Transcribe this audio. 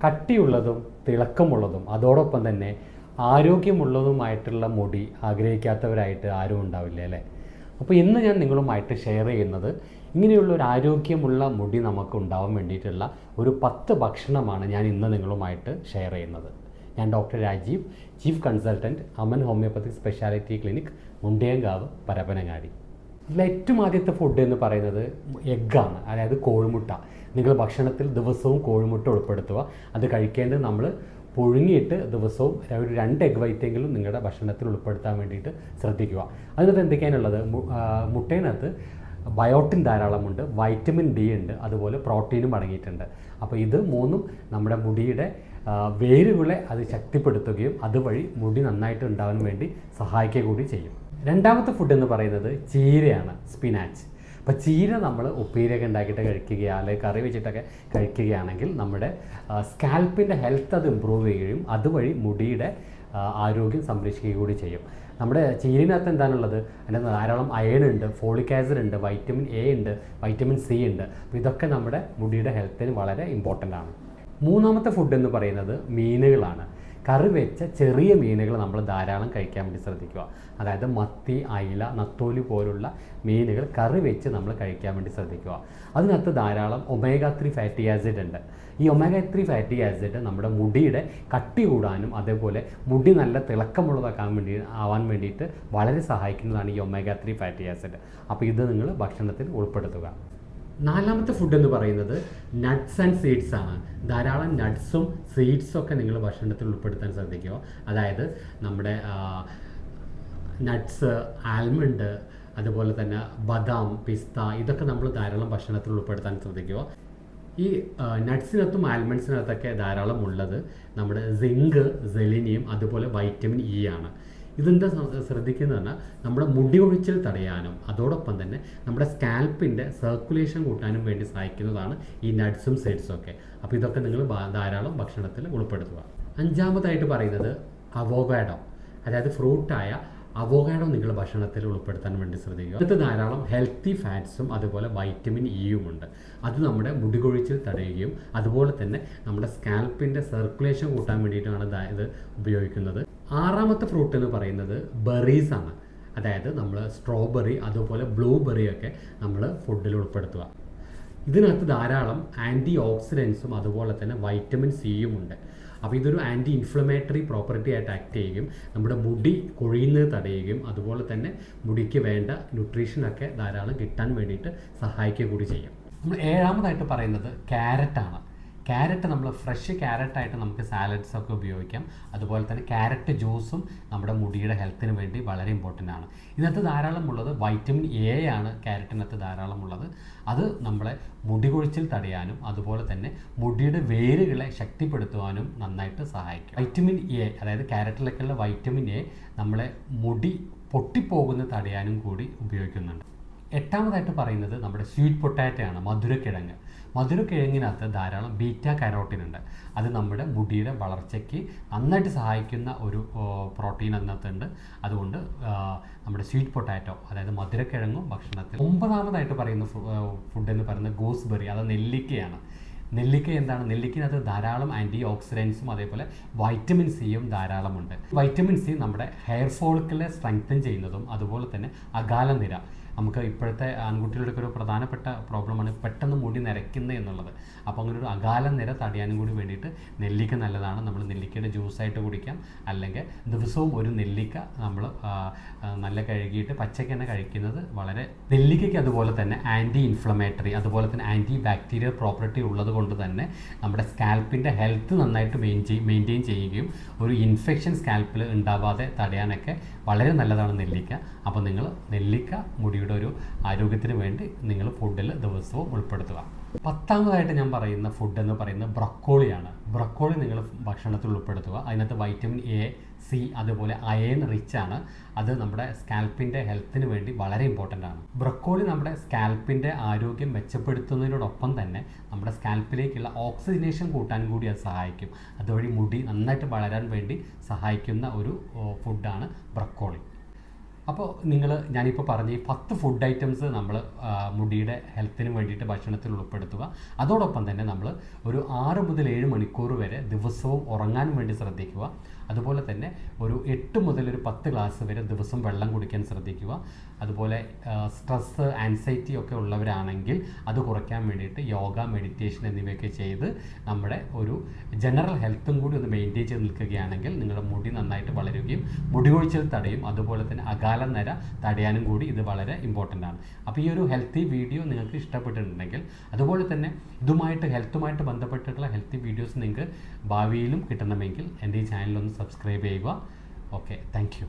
കട്ടിയുള്ളതും തിളക്കമുള്ളതും അതോടൊപ്പം തന്നെ ആരോഗ്യമുള്ളതുമായിട്ടുള്ള മുടി ആഗ്രഹിക്കാത്തവരായിട്ട് ആരും ഉണ്ടാവില്ല അല്ലേ? അപ്പോൾ ഇന്ന് ഞാൻ നിങ്ങളുമായിട്ട് ഷെയർ ചെയ്യുന്നത് ഇങ്ങനെയുള്ള ഒരു ആരോഗ്യമുള്ള മുടി നമുക്ക് ഉണ്ടാവാൻ വേണ്ടിയിട്ടുള്ള ഒരു 10 ഭക്ഷണമാണ് ഞാൻ ഇന്ന് നിങ്ങളുമായിട്ട് ഷെയർ ചെയ്യുന്നത്. ഞാൻ doctor Rajeev, chief consultant, Aman homoeopathic speciality clinic, Mundiyankavu, Parappanangadi. ഇതിൽ ഏറ്റവും ആദ്യത്തെ ഫുഡ് എന്ന് പറയുന്നത് എഗ്ഗാണ്, അതായത് കോഴിമുട്ട. നിങ്ങൾ ഭക്ഷണത്തിൽ ദിവസവും കോഴിമുട്ട ഉൾപ്പെടുത്തുക. അത് കഴിക്കേണ്ടത് നമ്മൾ പുഴുങ്ങിയിട്ട് ദിവസവും ഒരു 2 എഗ് വൈറ്റെങ്കിലും നിങ്ങളുടെ ഭക്ഷണത്തിൽ ഉൾപ്പെടുത്താൻ വേണ്ടിയിട്ട് ശ്രദ്ധിക്കുക. അതിനകത്ത് എന്തൊക്കെയാണുള്ളത്? മുട്ടയിനകത്ത് ബയോട്ടിൻ ധാരാളമുണ്ട്, വൈറ്റമിൻ ഡി ഉണ്ട്, അതുപോലെ പ്രോട്ടീനും അടങ്ങിയിട്ടുണ്ട്. അപ്പോൾ ഇത് മൂന്നും നമ്മുടെ മുടിയുടെ വേരുകളെ അത് ശക്തിപ്പെടുത്തുകയും അതുവഴി മുടി നന്നായിട്ട് ഉണ്ടാവാൻ വേണ്ടി സഹായിക്കുക കൂടി ചെയ്യും. രണ്ടാമത്തെ ഫുഡ് എന്ന് പറയുന്നത് ചീരയാണ്, സ്പിനാച്ച്. അപ്പോൾ ചീര നമ്മൾ ഉപ്പേരിയൊക്കെ ഉണ്ടാക്കിയിട്ട് കഴിക്കുകയോ അല്ലെങ്കിൽ കറി വെച്ചിട്ടൊക്കെ കഴിക്കുകയാണെങ്കിൽ നമ്മുടെ സ്കാൽപ്പിൻ്റെ ഹെൽത്ത് അത് ഇമ്പ്രൂവ് ചെയ്യുകയും അതുവഴി മുടിയുടെ ആരോഗ്യം സംരക്ഷിക്കുക കൂടി ചെയ്യും. നമ്മുടെ ചീരനകത്ത് എന്താണുള്ളത്? അതിനകത്ത് ധാരാളം അയൺ ഉണ്ട്, ഫോളിക് ആസിഡ് ഉണ്ട്, വൈറ്റമിൻ എ ഉണ്ട്, വൈറ്റമിൻ സി ഉണ്ട്. അപ്പോൾ ഇതൊക്കെ നമ്മുടെ മുടിയുടെ ഹെൽത്തിന് വളരെ ഇമ്പോർട്ടൻ്റ് ആണ്. മൂന്നാമത്തെ ഫുഡ് എന്ന് പറയുന്നത് മീനുകളാണ്. കറി വെച്ച ചെറിയ മീനുകൾ നമ്മൾ ധാരാളം കഴിക്കാൻ വേണ്ടി ശ്രദ്ധിക്കുക. അതായത് മത്തി, അയില, നത്തോലി പോലുള്ള മീനുകൾ കറി വെച്ച് നമ്മൾ കഴിക്കാൻ വേണ്ടി ശ്രദ്ധിക്കുക. അതിനകത്ത് ധാരാളം ഒമേഗ 3 ഫാറ്റി ആസിഡ് ഉണ്ട്. ഈ ഒമേഗ 3 ഫാറ്റി ആസിഡ് നമ്മുടെ മുടിയുടെ കട്ടി കൂടാനും അതേപോലെ മുടി നല്ല ആവാൻ വേണ്ടിയിട്ട് വളരെ സഹായിക്കുന്നതാണ് ഈ ഒമേഗ 3 ഫാറ്റി ആസിഡ്. അപ്പോൾ ഇത് നിങ്ങൾ ഭക്ഷണത്തിൽ ഉൾപ്പെടുത്തുക. നാലാമത്തെ ഫുഡ് എന്ന് പറയുന്നത് നട്ട്സ് ആൻഡ് സീഡ്സ് ആണ്. ധാരാളം നട്ട്സും സീഡ്സും ഒക്കെ നിങ്ങൾ ഭക്ഷണത്തിൽ ഉൾപ്പെടുത്താൻ ശ്രദ്ധിക്കുക. അതായത് നമ്മുടെ നട്ട്സ്, ആൽമണ്ട്, അതുപോലെ തന്നെ ബദാം, പിസ്ത, ഇതൊക്കെ നമ്മൾ ധാരാളം ഭക്ഷണത്തിൽ ഉൾപ്പെടുത്താൻ ശ്രദ്ധിക്കുക. ഈ നട്ട്സിനകത്തും ആൽമണ്ട്സിനകത്തൊക്കെ ധാരാളം ഉള്ളത് നമ്മുടെ സിങ്ക്, സെലിനിയം, അതുപോലെ വൈറ്റമിൻ ഇ ആണ്. ഇതെന്താ ശ്രദ്ധിക്കുന്നതെന്ന് പറഞ്ഞാൽ നമ്മുടെ മുടി കൊഴിച്ചിൽ തടയാനും അതോടൊപ്പം തന്നെ നമ്മുടെ സ്കാൽപ്പിൻ്റെ സർക്കുലേഷൻ കൂട്ടാനും വേണ്ടി സഹായിക്കുന്നതാണ് ഈ നട്ട്സും സീഡ്സും ഒക്കെ. അപ്പോൾ ഇതൊക്കെ നിങ്ങൾ ധാരാളം ഭക്ഷണത്തിൽ ഉൾപ്പെടുത്തുക. അഞ്ചാമതായിട്ട് പറയുന്നത് അവോക്കാഡോ, അതായത് ഫ്രൂട്ടായ അവോക്കാഡോ നിങ്ങൾ ഭക്ഷണത്തിൽ ഉൾപ്പെടുത്താൻ വേണ്ടി ശ്രദ്ധിക്കുക. ഇത് ധാരാളം ഹെൽത്തി ഫാറ്റ്സും അതുപോലെ വൈറ്റമിൻ ഇയും ഉണ്ട്. അത് നമ്മുടെ മുടി കൊഴിച്ചിൽ തടയുകയും അതുപോലെ തന്നെ നമ്മുടെ സ്കാൽപ്പിൻ്റെ സർക്കുലേഷൻ കൂട്ടാൻ വേണ്ടിയിട്ടാണ് ഇത് ഉപയോഗിക്കുന്നത്. ആറാമത്തെ ഫ്രൂട്ട് എന്ന് പറയുന്നത് ബെറീസ് ആണ്. അതായത് നമ്മൾ സ്ട്രോബെറി അതുപോലെ ബ്ലൂബെറി ഒക്കെ നമ്മൾ ഫുഡിൽ ഉൾപ്പെടുത്തുക. ഇതിനകത്ത് ധാരാളം ആൻറ്റി ഓക്സിഡൻസും അതുപോലെ തന്നെ വൈറ്റമിൻ സിയും ഉണ്ട്. അപ്പോൾ ഇതൊരു ആൻറ്റി ഇൻഫ്ലമേറ്ററി പ്രോപ്പർട്ടി ആയിട്ട് ആക്ട് ചെയ്യുകയും നമ്മുടെ മുടി കൊഴിയുന്നത് തടയുകയും അതുപോലെ തന്നെ മുടിക്ക് വേണ്ട ന്യൂട്രീഷനൊക്കെ ധാരാളം കിട്ടാൻ വേണ്ടിയിട്ട് സഹായിക്കുക കൂടി ചെയ്യും. നമ്മൾ ഏഴാമതായിട്ട് പറയുന്നത് ക്യാരറ്റാണ്. ക്യാരറ്റ് നമ്മൾ ഫ്രഷ് ക്യാരറ്റായിട്ട് നമുക്ക് സാലഡ്സൊക്കെ ഉപയോഗിക്കാം. അതുപോലെ തന്നെ ക്യാരറ്റ് ജ്യൂസും നമ്മുടെ മുടിയുടെ ഹെൽത്തിന് വേണ്ടി വളരെ ഇമ്പോർട്ടൻ്റ് ആണ്. ഇതിനകത്ത് ധാരാളമുള്ളത് വൈറ്റമിൻ എ ആണ്. ക്യാരറ്റിനകത്ത് ധാരാളമുള്ളത് അത് നമ്മളെ മുടി കൊഴിച്ചിൽ തടയാനും അതുപോലെ തന്നെ മുടിയുടെ വേരുകളെ ശക്തിപ്പെടുത്തുവാനും നന്നായിട്ട് സഹായിക്കും. വൈറ്റമിൻ എ, അതായത് ക്യാരറ്റിലൊക്കെയുള്ള വൈറ്റമിൻ എ നമ്മളെ മുടി പൊട്ടിപ്പോകുന്നത് തടയാനും കൂടി ഉപയോഗിക്കുന്നുണ്ട്. എട്ടാമതായിട്ട് പറയുന്നത് നമ്മുടെ സ്വീറ്റ് പൊട്ടാറ്റോ ആണ്, മധുരക്കിഴങ്ങ്. മധുരക്കിഴങ്ങിനകത്ത് ധാരാളം ബീറ്റാ കരോട്ടിൻ ഉണ്ട്. അത് നമ്മുടെ മുടിയുടെ വളർച്ചയ്ക്ക് നന്നായിട്ട് സഹായിക്കുന്ന ഒരു പ്രോട്ടീൻ അതിനകത്തുണ്ട്. അതുകൊണ്ട് നമ്മുടെ സ്വീറ്റ് പൊട്ടാറ്റോ, അതായത് മധുരക്കിഴങ്ങും ഭക്ഷണത്തിൽ. ഒമ്പതാമതായിട്ട് പറയുന്ന ഫുഡ് എന്ന് പറയുന്നത് ഗൂസ്ബെറി, അത് നെല്ലിക്കയാണ്. നെല്ലിക്ക എന്താണ്? നെല്ലിക്കനകത്ത് ധാരാളം ആൻറ്റി ഓക്സിഡൻസും അതേപോലെ വൈറ്റമിൻ സിയും ധാരാളമുണ്ട്. വൈറ്റമിൻ സി നമ്മുടെ ഹെയർ ഫോളിക്കിളെ സ്ട്രെങ്തൻ ചെയ്യുന്നതും അതുപോലെ തന്നെ അകാല നിര, നമുക്ക് ഇപ്പോഴത്തെ ആൺകുട്ടികളുടെ ഒരു പ്രധാനപ്പെട്ട പ്രോബ്ലമാണ് പെട്ടെന്ന് മുടി നരയ്ക്കുന്നത് എന്നുള്ളത്. അപ്പോൾ അങ്ങനെ ഒരു അകാല നിര തടയാനും കൂടി വേണ്ടിയിട്ട് നെല്ലിക്ക നല്ലതാണ്. നമ്മൾ നെല്ലിക്കയുടെ ജ്യൂസായിട്ട് കുടിക്കാം, അല്ലെങ്കിൽ ദിവസവും ഒരു നെല്ലിക്ക നമ്മൾ നല്ല കഴുകിയിട്ട് പച്ചയ്ക്ക് തന്നെ കഴിക്കുന്നത് വളരെ. നെല്ലിക്കയ്ക്ക് അതുപോലെ തന്നെ ആൻറ്റി ഇൻഫ്ലമേറ്ററി അതുപോലെ തന്നെ ആൻറ്റി ബാക്ടീരിയൽ പ്രോപ്പർട്ടി ഉള്ളത് കൊണ്ട് തന്നെ നമ്മുടെ സ്കാൽപ്പിൻ്റെ ഹെൽത്ത് നന്നായിട്ട് മെയിൻറ്റെയിൻ ചെയ്യുകയും ഒരു ഇൻഫെക്ഷൻ സ്കാൽപ്പിൽ ഉണ്ടാവാതെ തടയാനൊക്കെ വളരെ നല്ലതാണ് നെല്ലിക്ക. അപ്പോൾ നിങ്ങൾ നെല്ലിക്ക മുടിയുടെ ഒരു ആരോഗ്യത്തിന് വേണ്ടി നിങ്ങൾ ഫുഡിൽ ദിവസവും ഉൾപ്പെടുത്തുക. പത്താമതായിട്ട് ഞാൻ പറയുന്ന ഫുഡ് എന്ന് പറയുന്നത് ബ്രൊക്കോളിയാണ്. ബ്രൊക്കോളി നിങ്ങൾ ഭക്ഷണത്തിൽ ഉൾപ്പെടുത്തുക. അതിനകത്ത് വൈറ്റമിൻ എ, സി അതുപോലെ അയൺ റിച്ച് ആണ്. അത് നമ്മുടെ സ്കാൽപ്പിൻ്റെ ഹെൽത്തിന് വേണ്ടി വളരെ ഇമ്പോർട്ടൻ്റ് ആണ്. ബ്രൊക്കോളി നമ്മുടെ സ്കാൽപ്പിൻ്റെ ആരോഗ്യം മെച്ചപ്പെടുത്തുന്നതിനോടൊപ്പം തന്നെ നമ്മുടെ സ്കാൽപ്പിലേക്കുള്ള ഓക്സിജനേഷൻ കൂട്ടാൻ കൂടി അത് സഹായിക്കും. അതുവഴി മുടി നന്നായിട്ട് വളരാൻ വേണ്ടി സഹായിക്കുന്ന ഒരു ഫുഡാണ് ബ്രൊക്കോളി. അപ്പോൾ ഞാനിപ്പോൾ പറഞ്ഞ ഈ 10 ഫുഡ് ഐറ്റംസ് നമ്മൾ മുടിയുടെ ഹെൽത്തിന് വേണ്ടിയിട്ട് ഭക്ഷണത്തിൽ ഉൾപ്പെടുത്തുക. അതോടൊപ്പം തന്നെ നമ്മൾ ഒരു 6 മുതൽ 7 മണിക്കൂർ വരെ ദിവസവും ഉറങ്ങാൻ വേണ്ടി ശ്രദ്ധിക്കുക. അതുപോലെ തന്നെ ഒരു 8 മുതൽ ഒരു 10 ഗ്ലാസ് വരെ ദിവസം വെള്ളം കുടിക്കാൻ ശ്രദ്ധിക്കുക. അതുപോലെ സ്ട്രെസ്സ്, ആൻസൈറ്റി ഒക്കെ ഉള്ളവരാണെങ്കിൽ അത് കുറയ്ക്കാൻ വേണ്ടിയിട്ട് യോഗ, മെഡിറ്റേഷൻ എന്നിവയൊക്കെ ചെയ്ത് നമ്മുടെ ഒരു ജനറൽ ഹെൽത്തും കൂടി ഒന്ന് മെയിൻറ്റെയിൻ ചെയ്ത് നിൽക്കുകയാണെങ്കിൽ നിങ്ങളുടെ മുടി നന്നായിട്ട് വളരുകയും മുടി കൊഴിച്ചിൽ തടയും. അതുപോലെ തന്നെ അകാല നര തടയാനും കൂടി ഇത് വളരെ ഇമ്പോർട്ടൻ്റ് ആണ്. അപ്പോൾ ഈ ഒരു ഹെൽത്തി വീഡിയോ നിങ്ങൾക്ക് ഇഷ്ടപ്പെട്ടിട്ടുണ്ടെങ്കിൽ, അതുപോലെ തന്നെ ഹെൽത്തുമായിട്ട് ബന്ധപ്പെട്ടിട്ടുള്ള ഹെൽത്തി വീഡിയോസ് നിങ്ങൾക്ക് ഭാവിയിലും കിട്ടണമെങ്കിൽ എൻ്റെ ഈ ചാനലൊന്ന് സബ്സ്ക്രൈബ് ചെയ്യുക. Okay, thank you.